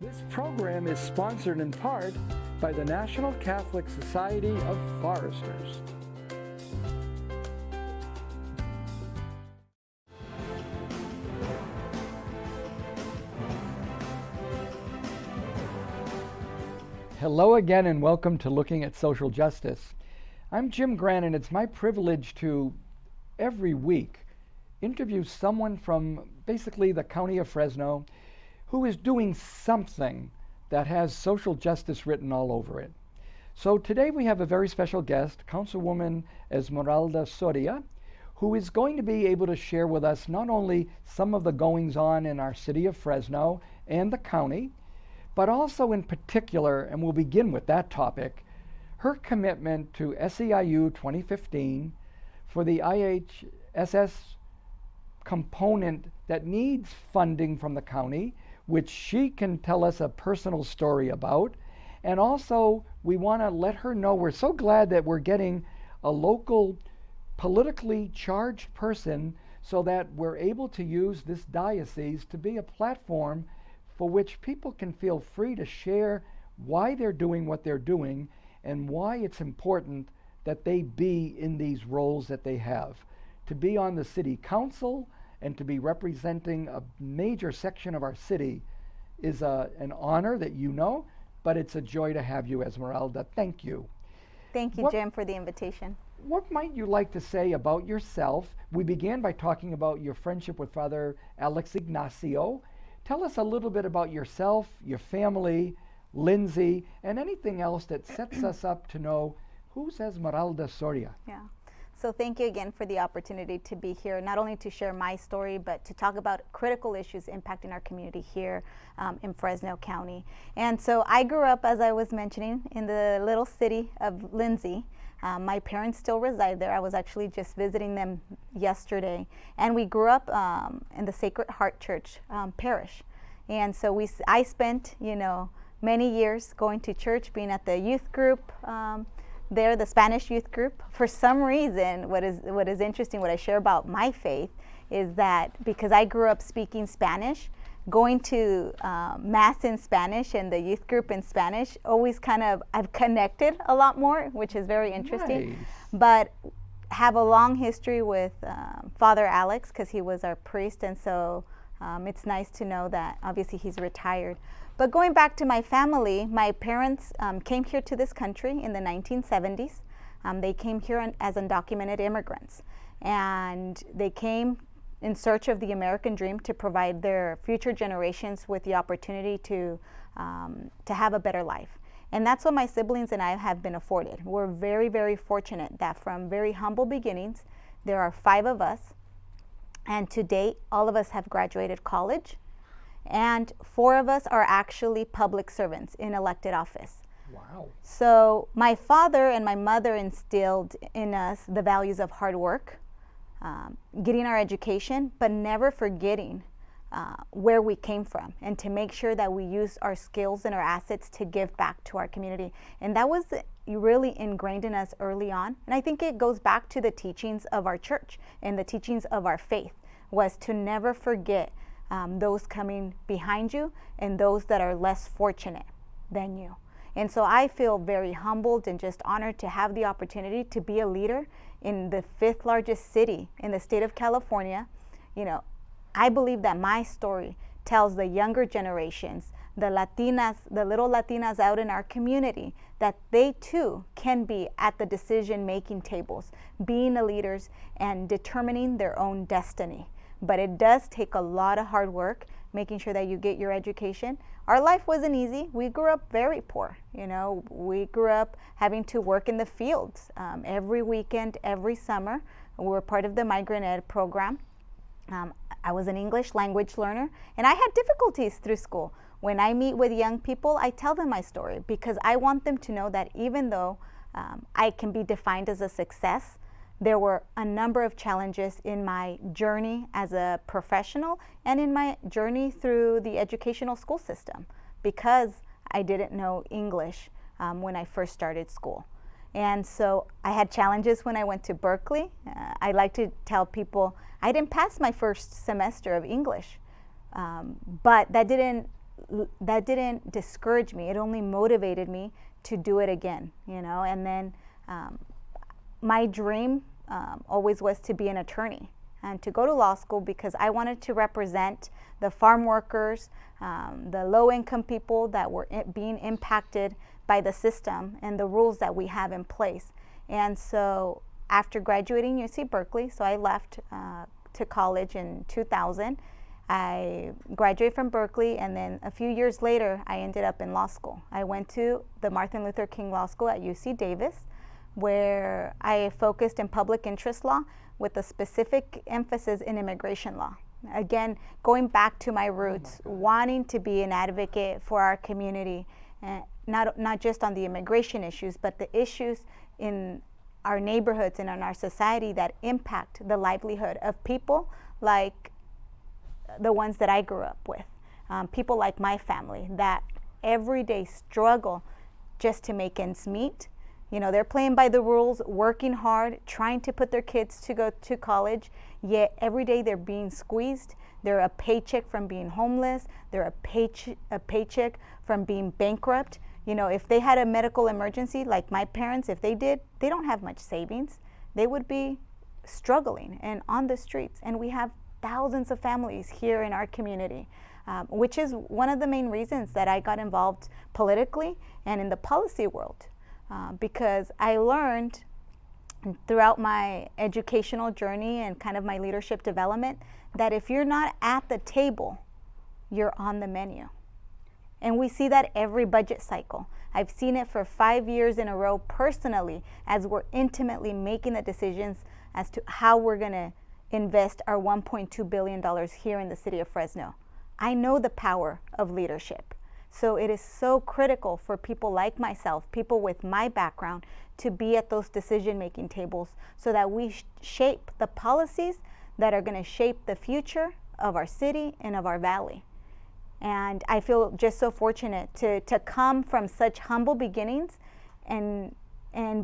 This program is sponsored in part by the National Catholic Society of Foresters. Hello again and welcome to Looking at Social Justice. I'm Jim Grant and it's my privilege to, every week, interview someone from basically the County of Fresno who is doing something that has social justice written all over it. So today we have a very special guest, Councilwoman Esmeralda Soria, who is going to be able to share with us not only some of the goings on in our city of Fresno and the county, but also in particular, and we'll begin with that topic, her commitment to SEIU 2015 for the IHSS component that needs funding from the county, which she can tell us a personal story about. And also, we want to let her know we're so glad that we're getting a local politically charged person so that we're able to use this diocese to be a platform for which people can feel free to share why they're doing what they're doing and why it's important that they be in these roles that they have. To be on the city council and to be representing a major section of our city is an honor that you know, but it's a joy to have you, Esmeralda. Thank you. Thank you, Jim, for the invitation. What might you like to say about yourself? We began by talking about your friendship with Father Alex Ignacio. Tell us a little bit about yourself, your family, Lindsay, and anything else that sets us up to know who's Esmeralda Soria. Yeah. So thank you again for the opportunity to be here, not only to share my story, but to talk about critical issues impacting our community here in Fresno County. And so I grew up, as I was mentioning, in the little city of Lindsay. My parents still reside there. I was actually just visiting them yesterday. And we grew up in the Sacred Heart Church parish. And so I spent, many years going to church, being at the youth group there, the Spanish youth group. For some reason, what is interesting, what I share about my faith is that because I grew up speaking Spanish, going to mass in Spanish and the youth group in Spanish, always I've connected a lot more, which is very interesting. Nice. But have a long history with Father Alex because he was our priest, and so it's nice to know that obviously he's retired. But going back to my family, my parents came here to this country in the 1970s. They came here as undocumented immigrants, and they came in search of the American dream to provide their future generations with the opportunity to have a better life. And that's what my siblings and I have been afforded. We're very, very fortunate that from very humble beginnings, there are 5 of us, and to date, all of us have graduated college. And 4 of us are actually public servants in elected office. Wow. So my father and my mother instilled in us the values of hard work, getting our education, but never forgetting where we came from, and to make sure that we use our skills and our assets to give back to our community. And that was really ingrained in us early on. And I think it goes back to the teachings of our church and the teachings of our faith, was to never forget those coming behind you and those that are less fortunate than you. And so I feel very humbled and just honored to have the opportunity to be a leader in the 5th largest city in the state of California. I believe that my story tells the younger generations, the Latinas, the little Latinas out in our community, that they too can be at the decision-making tables, being the leaders and determining their own destiny. But it does take a lot of hard work, making sure that you get your education. Our life wasn't easy. We grew up very poor. We grew up having to work in the fields every weekend, every summer. We were part of the Migrant Ed program. I was an English language learner, and I had difficulties through school. When I meet with young people, I tell them my story because I want them to know that even though I can be defined as a success, there were a number of challenges in my journey as a professional and in my journey through the educational school system because I didn't know English when I first started school. And so I had challenges when I went to Berkeley. I like to tell people I didn't pass my first semester of English, but that didn't that didn't discourage me. It only motivated me to do it again, you know. And then my dream always was to be an attorney and to go to law school, because I wanted to represent the farm workers, the low-income people that were being impacted by the system and the rules that we have in place. And so after graduating UC Berkeley, so I left to college in 2000. I graduated from Berkeley, and then a few years later, I ended up in law school. I went to the Martin Luther King Law School at UC Davis, where I focused in public interest law with a specific emphasis in immigration law. Again, going back to my roots, wanting to be an advocate for our community, not just on the immigration issues, but the issues in our neighborhoods and in our society that impact the livelihood of people like the ones that I grew up with, people like my family that every day struggle just to make ends meet. You know, they're playing by the rules, working hard, trying to put their kids to go to college, yet every day they're being squeezed. They're a paycheck from being homeless. They're a paycheck from being bankrupt. You know, if they had a medical emergency like my parents, if they did, they don't have much savings. They would be struggling and on the streets. And we have thousands of families here in our community, which is one of the main reasons that I got involved politically and in the policy world, because I learned throughout my educational journey and kind of my leadership development that if you're not at the table, you're on the menu. And we see that every budget cycle. I've seen it for 5 years in a row personally, as we're intimately making the decisions as to how we're going to invest our $1.2 billion here in the city of Fresno. I know the power of leadership. So it is so critical for people like myself, people with my background, to be at those decision-making tables so that we shape the policies that are going to shape the future of our city and of our valley. And I feel just so fortunate to come from such humble beginnings and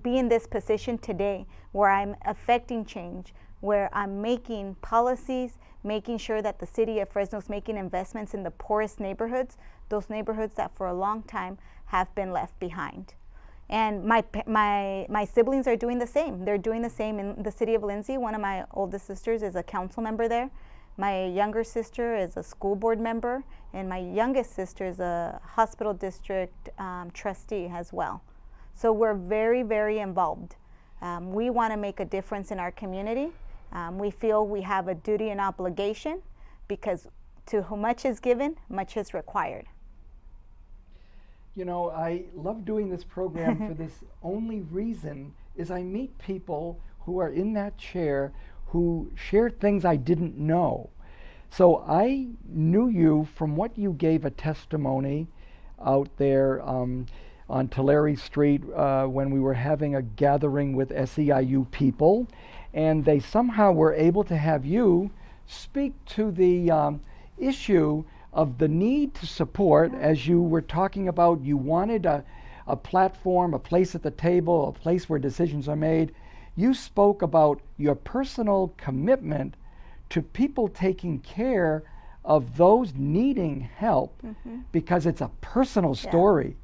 be in this position today where I'm affecting change, where I'm making policies, making sure that the city of Fresno is making investments in the poorest neighborhoods, those neighborhoods that for a long time have been left behind. And my siblings are doing the same. They're doing the same in the city of Lindsay. One of my oldest sisters is a council member there. My younger sister is a school board member, and my youngest sister is a hospital district trustee as well. So we're very, very involved. We want to make a difference in our community. We feel we have a duty and obligation, because to whom much is given, much is required. You know, I love doing this program for this only reason is I meet people who are in that chair who share things I didn't know. So I knew you from what you gave a testimony out there on Tulare Street when we were having a gathering with SEIU people, and they somehow were able to have you speak to the issue of the need to support, as you were talking about. You wanted a platform, a place at the table, a place where decisions are made. You spoke about your personal commitment to people taking care of those needing help, because it's a personal story.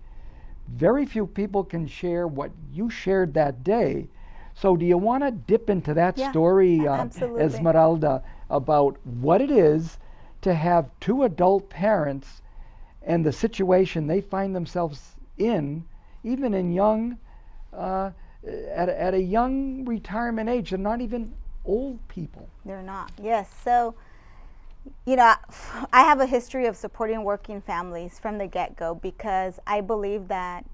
Very few people can share what you shared that day. So do you want to dip into that story, Esmeralda, about what it is to have two adult parents and the situation they find themselves in, even in young, at a young retirement age? They're not even old people. They're not, yes. So, you know, I have a history of supporting working families from the get-go, because I believe that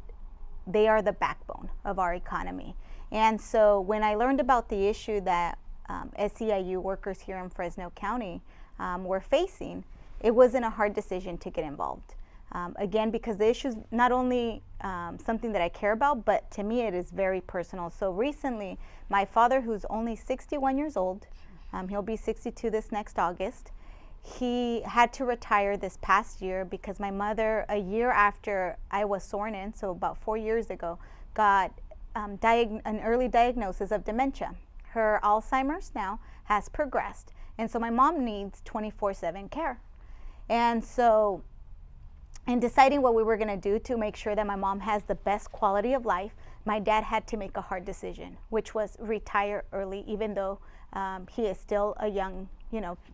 they are the backbone of our economy. And so when I learned about the issue that SEIU workers here in Fresno County were facing, it wasn't a hard decision to get involved. Again, because the issue is not only something that I care about, but to me it is very personal. So recently, my father, who's only 61 years old, he'll be 62 this next August, he had to retire this past year because my mother, a year after I was sworn in, so about 4 years ago, got an early diagnosis of dementia. Her Alzheimer's now has progressed, and so my mom needs 24/7 care. And so in deciding what we were going to do to make sure that my mom has the best quality of life, my dad had to make a hard decision, which was retire early, even though he is still a young,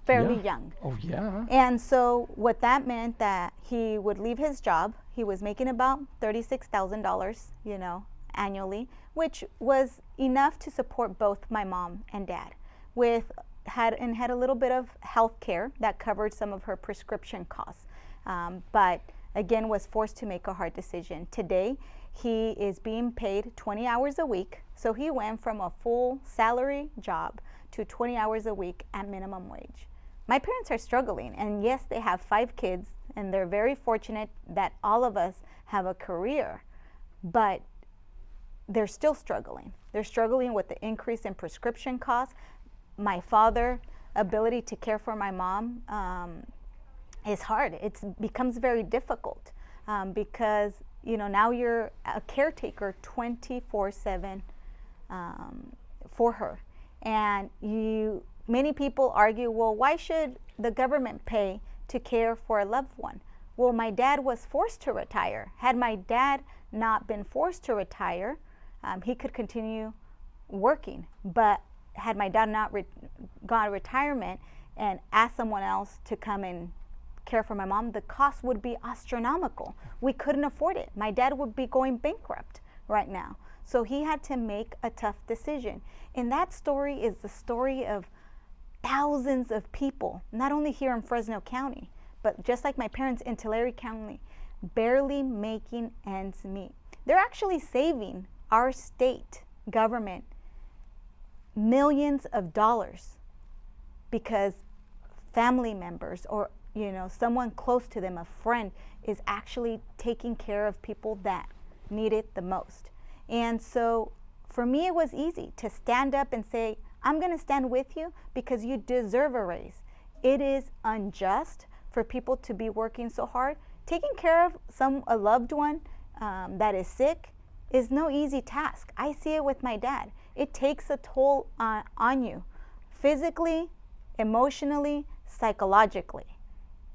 fairly young. Oh, yeah. And so what that meant that he would leave his job. He was making about $36,000, annually, which was enough to support both my mom and dad. Had a little bit of health care that covered some of her prescription costs, but again was forced to make a hard decision. Today, he is being paid 20 hours a week, so he went from a full salary job to 20 hours a week at minimum wage. My parents are struggling, and yes, they have 5 kids, and they're very fortunate that all of us have a career, but they're still struggling. They're struggling with the increase in prescription costs. My father's ability to care for my mom is hard. It becomes very difficult because now you're a caretaker 24/7 for her, and many people argue, well, why should the government pay to care for a loved one? Well, my dad was forced to retire. Had my dad not been forced to retire, he could continue working, but had my dad not gone retirement and asked someone else to come and care for my mom, the cost would be astronomical. We couldn't afford it. My dad would be going bankrupt right now. So he had to make a tough decision. And that story is the story of thousands of people, not only here in Fresno County, but just like my parents in Tulare County, barely making ends meet. They're actually saving our state government millions of dollars because family members or someone close to them, a friend, is actually taking care of people that need it the most. And so for me, it was easy to stand up and say, I'm going to stand with you because you deserve a raise. It is unjust for people to be working so hard. Taking care of a loved one that is sick is no easy task. I see it with my dad. It takes a toll on you, physically, emotionally, psychologically.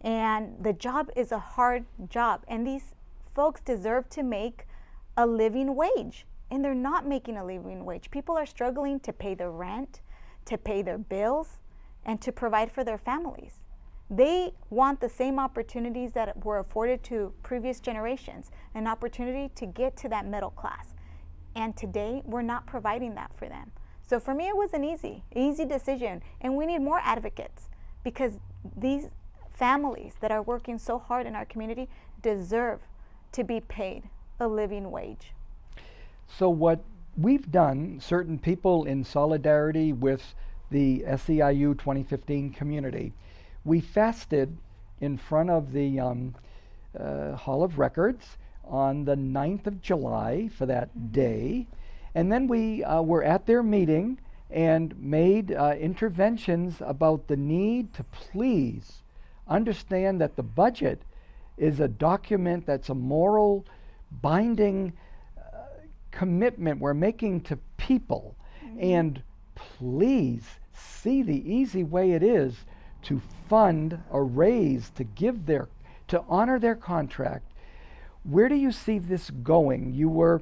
And the job is a hard job. And these folks deserve to make a living wage. And they're not making a living wage. People are struggling to pay their rent, to pay their bills, and to provide for their families. They want the same opportunities that were afforded to previous generations, an opportunity to get to that middle class. And today, we're not providing that for them. So for me, it was an easy decision. And we need more advocates because these families that are working so hard in our community deserve to be paid a living wage. So what we've done, certain people in solidarity with the SEIU 2015 community, we fasted in front of the Hall of Records on the 9th of July for that day. And then we were at their meeting and made interventions about the need to please understand that the budget is a document that's a moral binding commitment we're making to people. And please see the easy way it is to fund a raise, to honor their contract. Where do you see this going? You were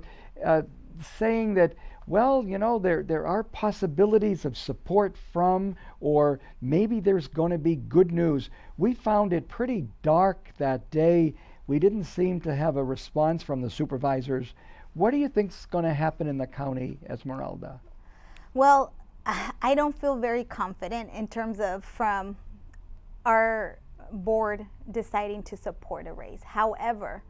saying that, well, there are possibilities of support from, or maybe there's going to be good news. We found it pretty dark that day. We didn't seem to have a response from the supervisors. What do you think is going to happen in the county, Esmeralda? Well, I don't feel very confident in terms of from our board deciding to support a raise. However,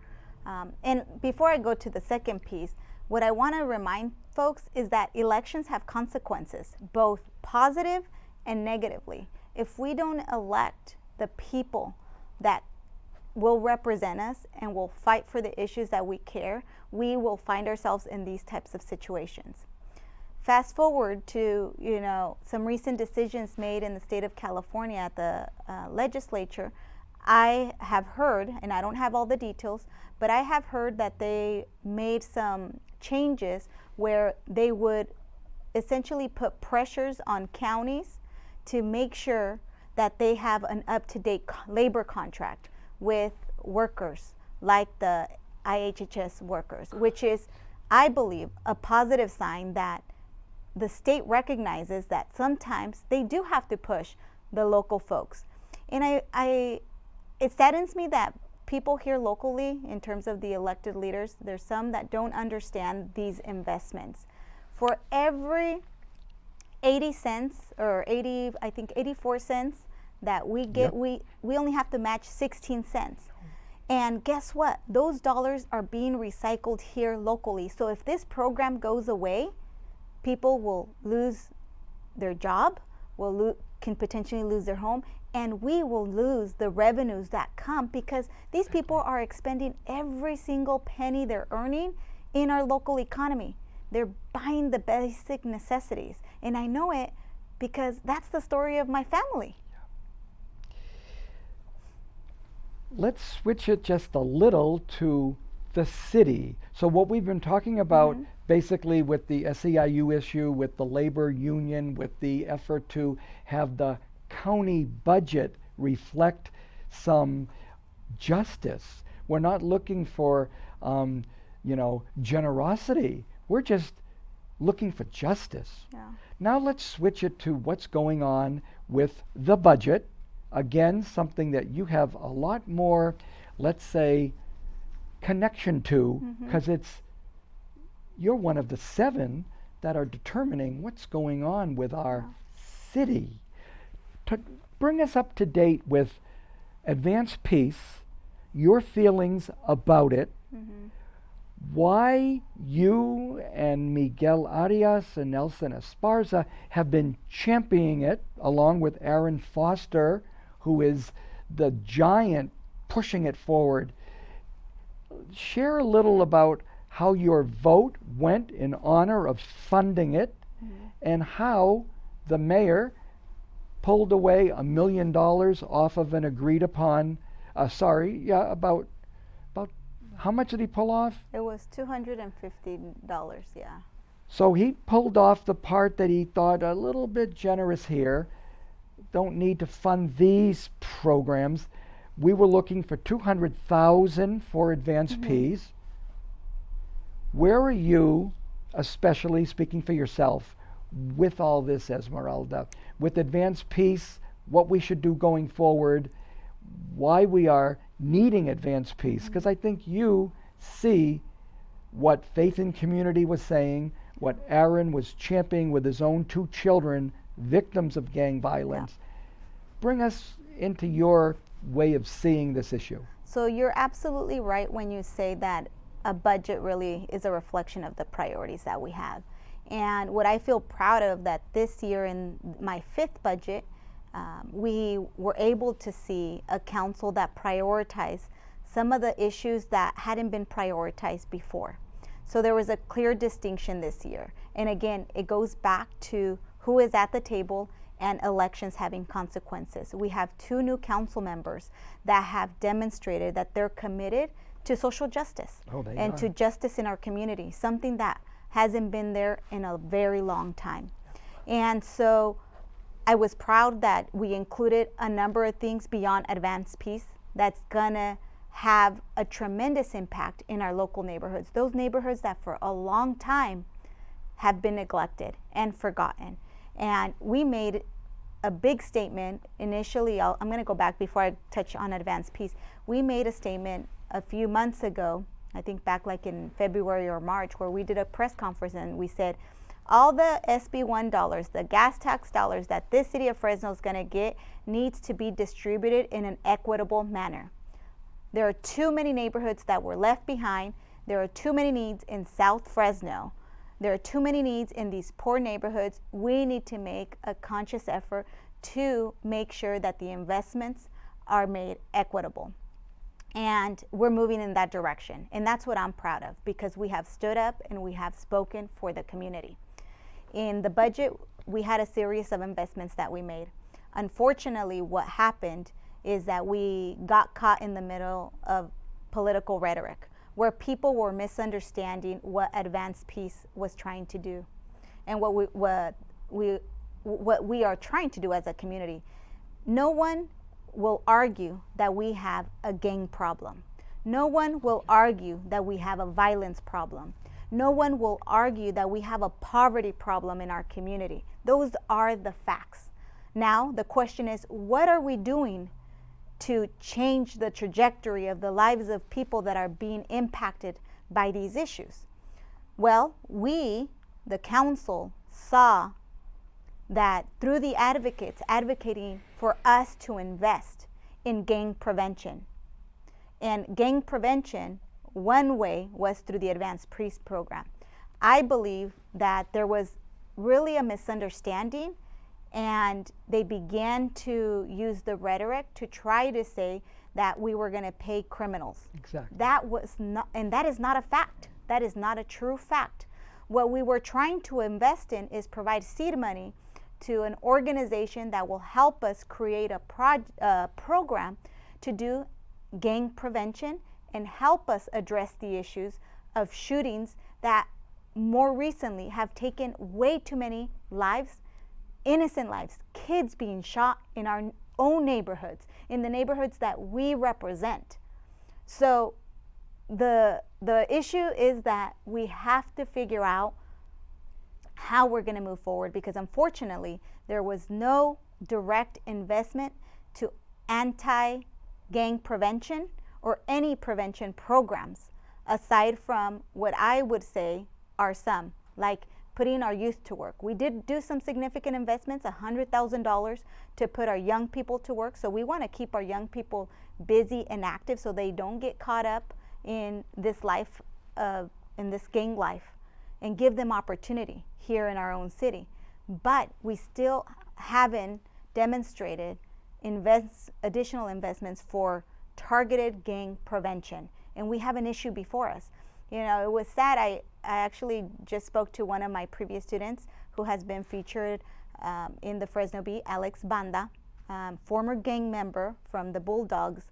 and before I go to the second piece, what I want to remind folks is that elections have consequences, both positive and negatively. If we don't elect the people that will represent us and will fight for the issues that we care, we will find ourselves in these types of situations. Fast forward to some recent decisions made in the state of California at the legislature. I have heard, and I don't have all the details, but I have heard that they made some changes where they would essentially put pressures on counties to make sure that they have an up-to-date labor contract with workers like the IHSS workers, which is, I believe, a positive sign that the state recognizes that sometimes they do have to push the local folks. And it saddens me that people here locally, in terms of the elected leaders, there's some that don't understand these investments. For every 80 cents or 84 cents that we get, we only have to match 16 cents. And guess what? Those dollars are being recycled here locally. So if this program goes away, people will lose their job, can potentially lose their home, and we will lose the revenues that come because these people are expending every single penny they're earning in our local economy. They're buying the basic necessities. And I know it because that's the story of my family. Let's switch it just a little to the city. So what we've been talking about basically with the SEIU issue, with the labor union, with the effort to have the county budget reflect some justice. We're not looking for, generosity. We're just looking for justice. Yeah. Now let's switch it to what's going on with the budget. Again, something that you have a lot more, let's say, connection to, because you're one of the 7 that are determining what's going on with our city. To bring us up to date with Advanced Peace, your feelings about it, why you and Miguel Arias and Nelson Esparza have been championing it, along with Aaron Foster, who is the giant pushing it forward. Share a little about how your vote went in honor of funding it, and how the mayor pulled away $1 million off of an agreed upon, about how much did he pull off? It was $250, yeah. So he pulled off the part that he thought a little bit generous here. Don't need to fund these programs. We were looking for $200,000 for Advanced Peace. Where are you, especially speaking for yourself, with all this, Esmeralda? With Advanced Peace, what we should do going forward, why we are needing Advanced Peace? Because I think you see what Faith in Community was saying, what Aaron was championing with his own 2 children, victims of gang violence. Bring us into your way of seeing this issue. So you're absolutely right when you say that a budget really is a reflection of the priorities that we have. And what I feel proud of, that this year in my 5th budget, we were able to see a council that prioritized some of the issues that hadn't been prioritized before. So there was a clear distinction this year. And again, it goes back to who is at the table and elections having consequences. We have 2 new council members that have demonstrated that they're committed to social justice and to justice in our community, something that hasn't been there in a very long time. And so I was proud that we included a number of things beyond Advanced Peace that's gonna have a tremendous impact in our local neighborhoods, those neighborhoods that for a long time have been neglected and forgotten. And we made a big statement initially. I'm going to go back before I touch on Advanced Peace. We made a statement a few months ago, I think back like in February or March, where we did a press conference and we said, all the SB1 dollars, the gas tax dollars that this city of Fresno is going to get needs to be distributed in an equitable manner. There are too many neighborhoods that were left behind. There are too many needs in South Fresno. There are too many needs in these poor neighborhoods. We need to make a conscious effort to make sure that the investments are made equitable. And we're moving in that direction. And that's what I'm proud of, because we have stood up and we have spoken for the community. In the budget, we had a series of investments that we made. Unfortunately, what happened is that we got caught in the middle of political rhetoric, where people were misunderstanding what Advanced Peace was trying to do and what we are trying to do as a community. No one will argue that we have a gang problem. No one will argue that we have a violence problem. No one will argue that we have a poverty problem in our community. Those are the facts. Now, the question is, what are we doing to change the trajectory of the lives of people that are being impacted by these issues? Well, we, the council, saw that through the advocates advocating for us to invest in gang prevention. And gang prevention, one way was through the Advanced Priest program. I believe that there was really a misunderstanding, and they began to use the rhetoric to try to say that we were going to pay criminals. Exactly. That was not, and that is not a fact. That is not a true fact. What we were trying to invest in is provide seed money to an organization that will help us create a program to do gang prevention and help us address the issues of shootings that more recently have taken way too many lives, innocent lives, kids being shot in our own neighborhoods, in the neighborhoods that we represent. So the issue is that we have to figure out how we're going to move forward, because unfortunately there was no direct investment to anti-gang prevention or any prevention programs, aside from what I would say are some, like putting our youth to work. We did do some significant investments, $100,000 to put our young people to work. So we want to keep our young people busy and active so they don't get caught up in this life, in this gang life, and give them opportunity here in our own city. But we still haven't demonstrated additional investments for targeted gang prevention, and we have an issue before us. You know, it was sad. I actually just spoke to one of my previous students who has been featured in the Fresno Bee, Alex Banda, former gang member from the Bulldogs,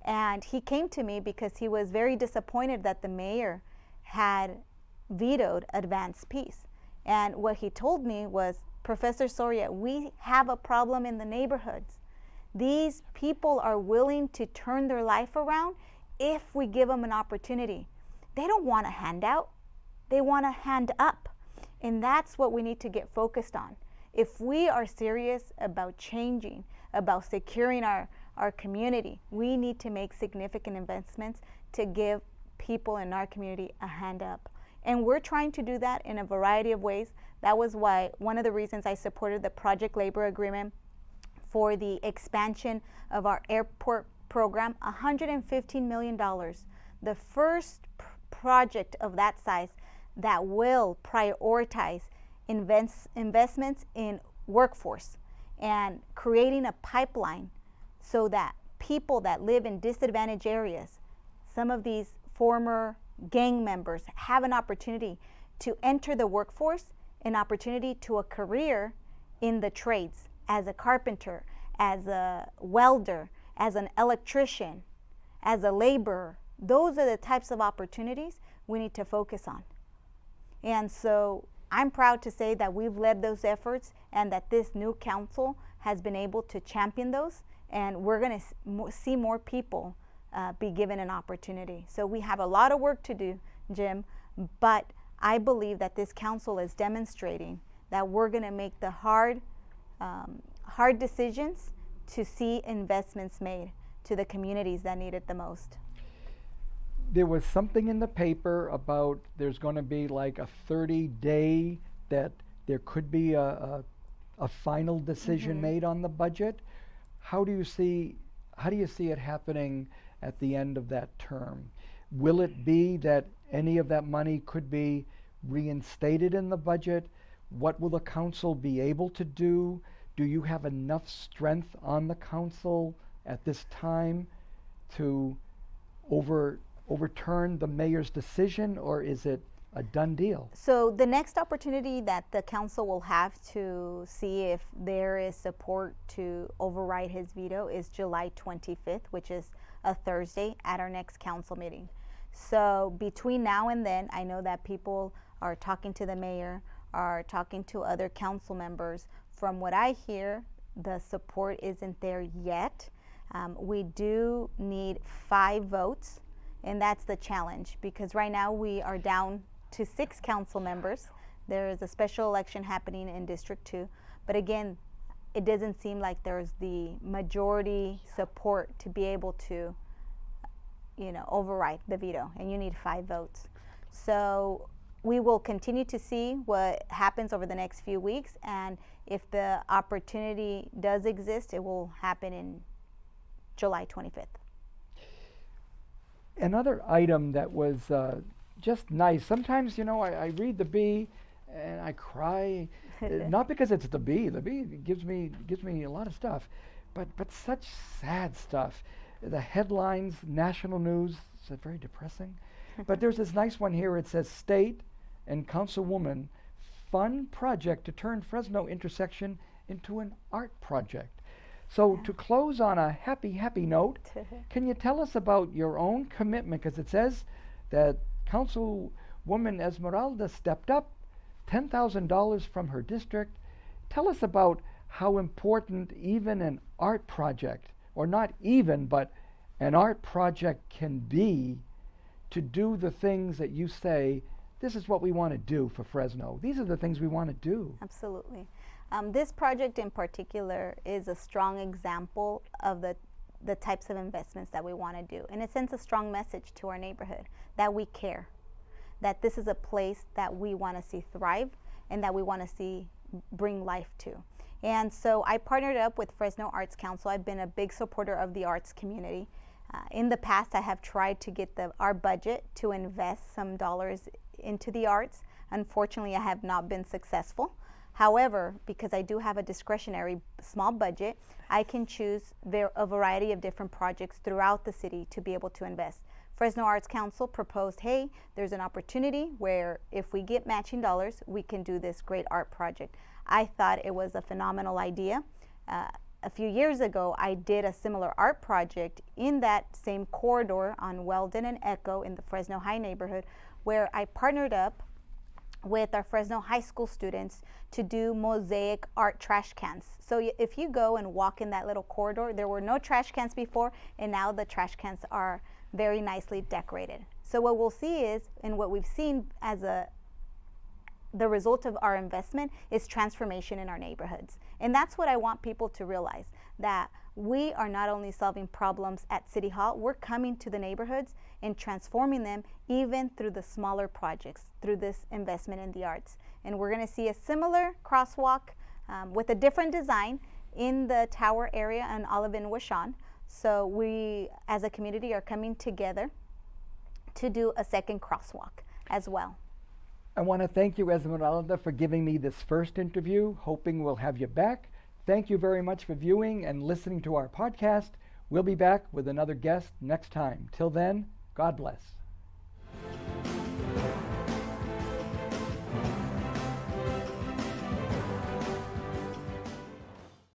and he came to me because he was very disappointed that the mayor had vetoed Advanced Peace. And what he told me was, Professor Soria, we have a problem in the neighborhoods. These people are willing to turn their life around if we give them an opportunity. They don't want a handout. They want a hand up. And that's what we need to get focused on. If we are serious about changing, about securing our community, we need to make significant investments to give people in our community a hand up. And we're trying to do that in a variety of ways. That was why one of the reasons I supported the project labor agreement for the expansion of our airport program, $115 million. The first project of that size that will prioritize investments in workforce and creating a pipeline so that people that live in disadvantaged areas, some of these former gang members, have an opportunity to enter the workforce, an opportunity to a career in the trades, as a carpenter, as a welder, as an electrician, as a laborer. Those are the types of opportunities we need to focus on. And so I'm proud to say that we've led those efforts and that this new council has been able to champion those, and we're going to see more people be given an opportunity. So we have a lot of work to do, Jim, but I believe that this council is demonstrating that we're going to make the hard decisions to see investments made to the communities that need it the most. There was something in the paper about there's going to be like a 30-day that there could be a final decision made on the budget. How do you see it happening at the end of that term? Will it be that any of that money could be reinstated in the budget? What will the council be able to do? Do you have enough strength on the council at this time to overturn the mayor's decision, or is it a done deal? So the next opportunity that the council will have to see if there is support to override his veto is July 25th, which is a Thursday, at our next council meeting. So between now and then, I know that people are talking to the mayor, are talking to other council members. From what I hear, the support isn't there yet. We do need 5 votes And that's the challenge, because right now we are down to 6 council members. There is a special election happening in District 2. But again, it doesn't seem like there's the majority support to be able to, override the veto, and you need 5 votes. So we will continue to see what happens over the next few weeks, and if the opportunity does exist, it will happen in July 25th. Another item that was just nice. Sometimes, I read the bee and I cry, not because it's the bee. The bee gives me a lot of stuff, but such sad stuff. The headlines, national news, it's very depressing. But there's this nice one here. It says, State and Councilwoman fund project to turn Fresno intersection into an art project. So to close on a happy note, can you tell us about your own commitment? Because it says that Councilwoman Esmeralda stepped up $10,000 from her district. Tell us about how important even an art project, or not even, but an art project can be to do the things that you say, this is what we want to do for Fresno. These are the things we want to do. Absolutely. This project in particular is a strong example of the types of investments that we want to do. And it sends a strong message to our neighborhood that we care, that this is a place that we want to see thrive and that we want to see bring life to. And so I partnered up with Fresno Arts Council. I've been a big supporter of the arts community. In the past, I have tried to get our budget to invest some dollars into the arts. Unfortunately, I have not been successful. However, because I do have a discretionary small budget, I can choose a variety of different projects throughout the city to be able to invest. Fresno Arts Council proposed, hey, there's an opportunity where if we get matching dollars, we can do this great art project. I thought it was a phenomenal idea. A few years ago, I did a similar art project in that same corridor on Weldon and Echo in the Fresno High neighborhood, where I partnered up with our Fresno High School students to do mosaic art trash cans. So if you go and walk in that little corridor, there were no trash cans before, and now the trash cans are very nicely decorated. So what we'll see is, and what we've seen as the result of our investment is transformation in our neighborhoods. And that's what I want people to realize, that we are not only solving problems at City Hall, we're coming to the neighborhoods and transforming them even through the smaller projects, through this investment in the arts. And we're gonna see a similar crosswalk with a different design in the Tower area and Olive and Washon. So we, as a community, are coming together to do a second crosswalk as well. I want to thank you, Esmeralda, for giving me this first interview, hoping we'll have you back. Thank you very much for viewing and listening to our podcast. We'll be back with another guest next time. Till then, God bless.